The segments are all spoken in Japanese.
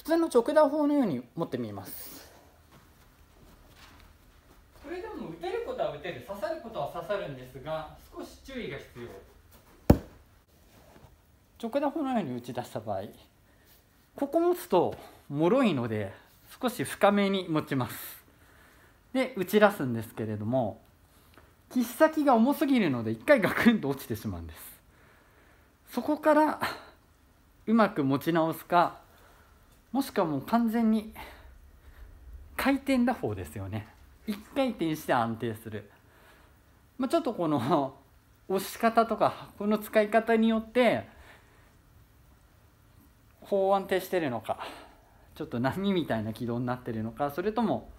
普通の直打砲のように持ってみます。これでも打てることは打てる、刺さることは刺さるんですが、少し注意が必要。直打砲のように打ち出した場合、ここ持つと脆いので少し深めに持ちます。で打ち出すんですけれども、切っ先が重すぎるので一回ガクンと落ちてしまうんです。そこからうまく持ち直すか、もしくはもう完全に回転打法ですよね。一回転して安定する、ちょっとこの押し方とかこの使い方によって砲安定してるのか、ちょっと波みたいな軌道になってるのか、それとも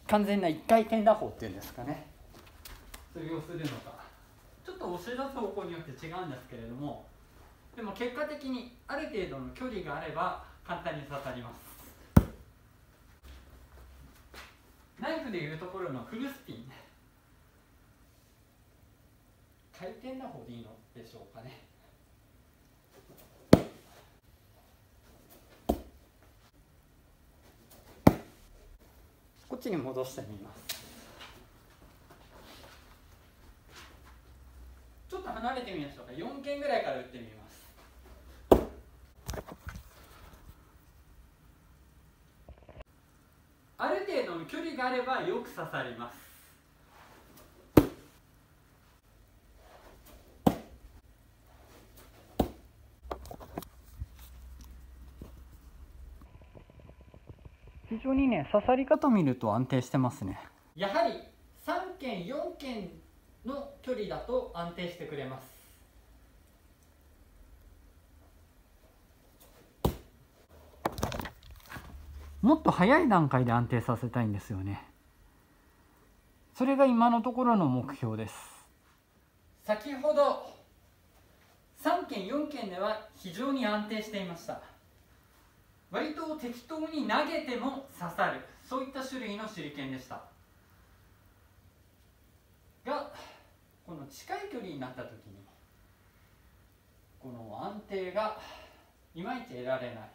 完全な一回転打法っていうんですかね、それをするのか、ちょっと押し出す方向によって違うんですけれども、でも結果的にある程度の距離があれば簡単に刺さります。ナイフでいうところのフルスピン、回転打法でいいのでしょうかね。こっちに戻してみます。ちょっと離れてみましょうか。4軒ぐらいから打ってみます。ある程度の距離があればよく刺さります。非常にね、刺さり方を見ると安定してますね。やはり3軒4軒の距離だと安定してくれます。もっと早い段階で安定させたいんですよね。それが今のところの目標です。先ほど3軒4軒では非常に安定していました。割と適当に投げても刺さる、そういった種類の手裏剣でしたが、この近い距離になった時にこの安定がいまいち得られない。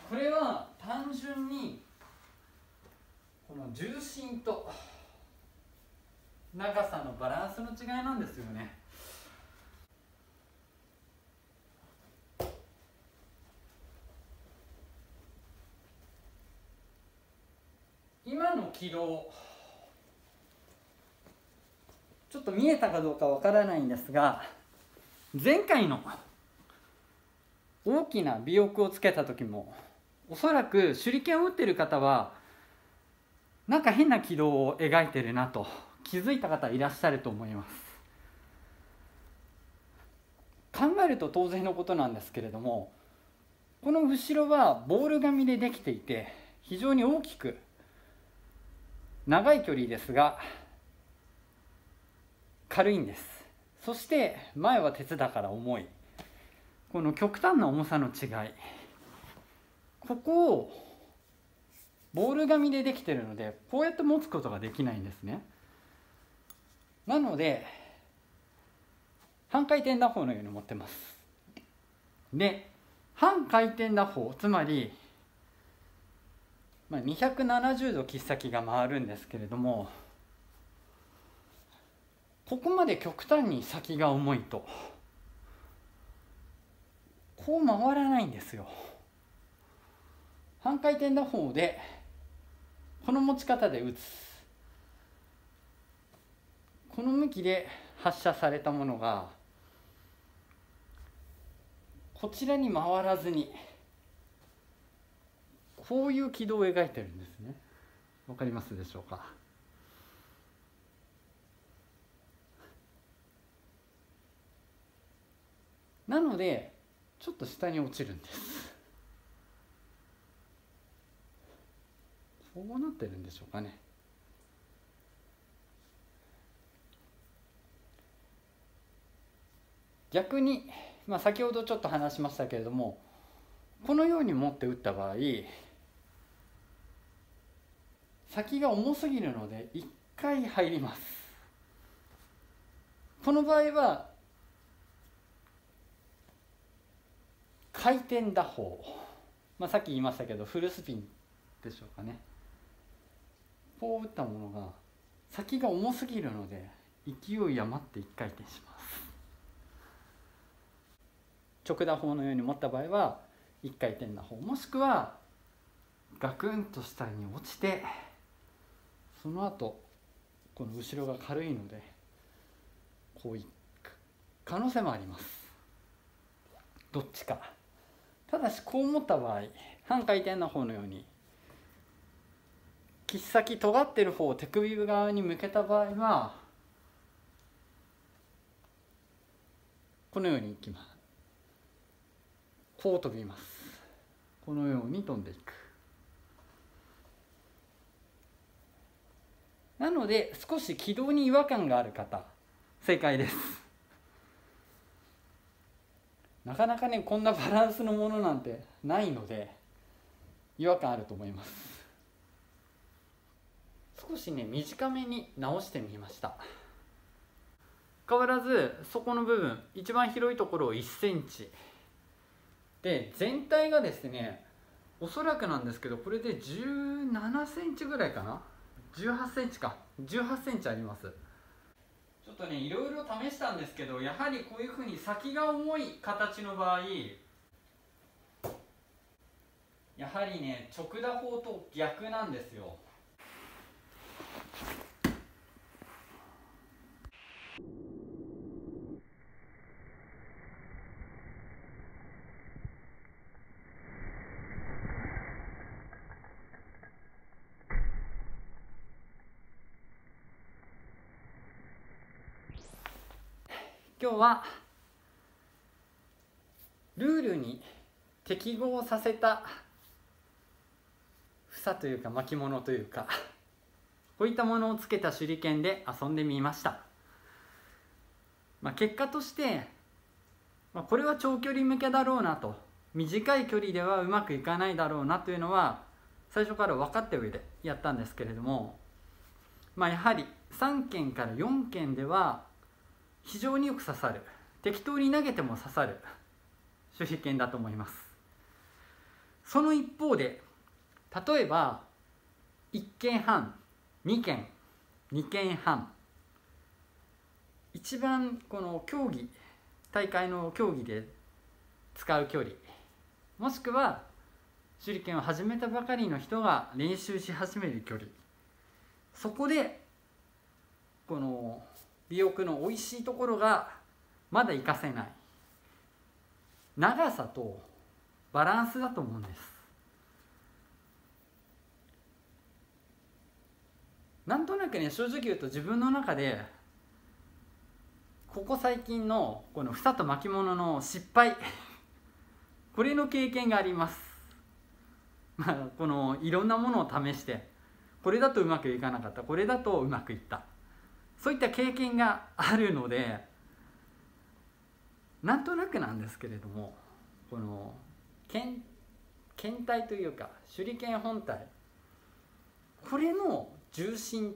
これは単純にこの重心と長さのバランスの違いなんですよね。今の軌道、ちょっと見えたかどうかわからないんですが、前回の大きな尾翼をつけた時もおそらく手裏剣を打ってる方はなんか変な軌道を描いてるなと気づいた方いらっしゃると思います。考えると当然のことなんですけれども、この後ろはボール紙でできていて非常に大きく長い距離ですが軽いんです。そして前は鉄だから重い、この極端な重さの違い、ここをボール紙でできているのでこうやって持つことができないんですね。なので半回転打法のように持ってます。で半回転打法、つまり、270度切っ先が回るんですけれども、ここまで極端に先が重いとこう回らないんですよ。半回転打法でこの持ち方で打つ、この向きで発射されたものがこちらに回らずにこういう軌道を描いてるんですね。わかりますでしょうか。なのでちょっと下に落ちるんです。こうなってるんでしょうかね。逆に、先ほどちょっと話しましたけれども、このように持って打った場合先が重すぎるので1回入ります。この場合は回転打法、さっき言いましたけどフルスピンでしょうかね。こう打ったものが先が重すぎるので勢い余って1回転します。直打法のように持った場合は1回転打法、もしくはガクンと下に落ちてその後この後ろが軽いのでこういく可能性もあります。どっちか。ただしこう思った場合、半回転打法のように切っ先尖ってる方を手首側に向けた場合はこのようにいきます。こう飛びます。このように飛んでいく。なので少し軌道に違和感がある方、正解です。なかなかねこんなバランスのものなんてないので違和感あると思います。少しね短めに直してみました。変わらずそこの部分一番広いところを1センチで、全体がですねおそらくなんですけどこれで17センチぐらいかな、18センチか、18センチあります。ちょっとねいろいろ試したんですけど、やはりこういうふうに先が重い形の場合やはりね直打法と逆なんですよ。今日はルールに適合させた房というか巻物というかこういったものをつけた手裏剣で遊んでみました。結果として、これは長距離向けだろうなと、短い距離ではうまくいかないだろうなというのは最初から分かった上でやったんですけれども、やはり3剣から4剣では非常によく刺さる、適当に投げても刺さる手裏剣だと思います。その一方で例えば1剣半、2剣、2剣半、一番この競技大会の競技で使う距離、もしくは手裏剣を始めたばかりの人が練習し始める距離、そこでこの尾翼のおいしいところがまだ活かせない長さとバランスだと思うんです。なんとなくね正直言うと自分の中でここ最近のこの房と巻物の失敗これの経験があります。このいろんなものを試してこれだとうまくいかなかった、これだとうまくいった、そういった経験があるので、なんとなくなんですけれどもこの剣体というか手裏剣本体、これの重心、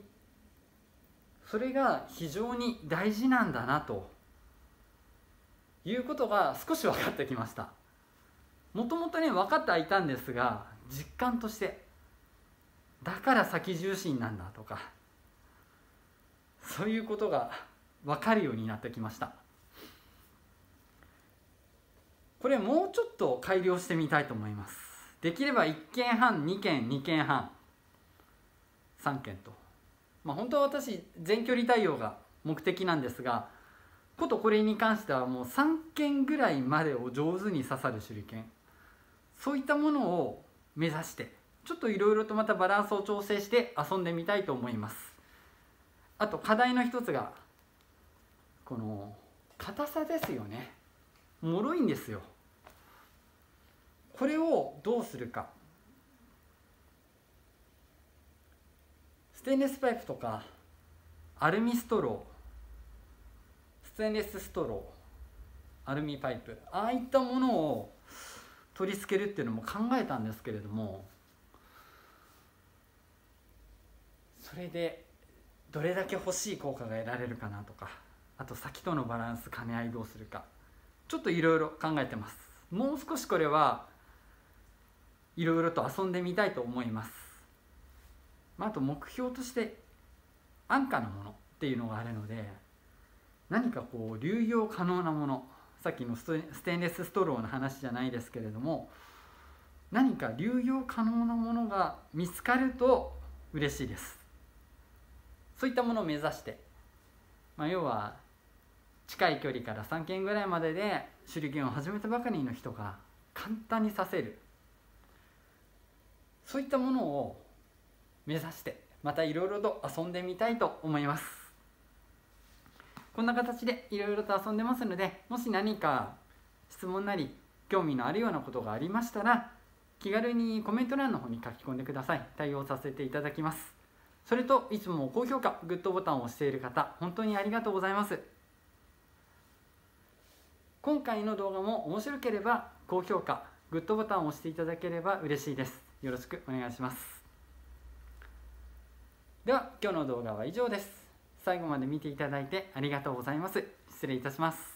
それが非常に大事なんだなということが少し分かってきました。もともとね分かってはいたんですが、実感としてだから先重心なんだとか、そういうことが分かるようになってきました。これもうちょっと改良してみたいと思います。できれば1剣半、2剣、2剣半、3剣と、本当は私全距離対応が目的なんですが、ことこれに関してはもう3剣ぐらいまでを上手に刺さる手裏剣、そういったものを目指してちょっといろいろとまたバランスを調整して遊んでみたいと思います。あと課題の一つがこの硬さですよね。脆いんですよ。これをどうするか。ステンレスパイプとかアルミストロー、ステンレスストロー、アルミパイプ、ああいったものを取り付けるっていうのも考えたんですけれども、それでどれだけ欲しい効果が得られるかなとか、あと先とのバランス兼ね合いどうするか、ちょっといろいろ考えてます。もう少しこれはいろいろと遊んでみたいと思います。あと目標として安価なものっていうのがあるので、何かこう流用可能なもの、さっきのステンレスストローの話じゃないですけれども、何か流用可能なものが見つかると嬉しいです。そういったものを目指して、要は近い距離から3軒ぐらいまでで手裏剣を始めたばかりの人が簡単に刺せる、そういったものを目指してまたいろいろと遊んでみたいと思います。こんな形でいろいろと遊んでますので、もし何か質問なり興味のあるようなことがありましたら、気軽にコメント欄の方に書き込んでください。対応させていただきます。それといつも高評価、グッドボタンを押している方、本当にありがとうございます。今回の動画も面白ければ高評価、グッドボタンを押していただければ嬉しいです。よろしくお願いします。では今日の動画は以上です。最後まで見ていただいてありがとうございます。失礼いたします。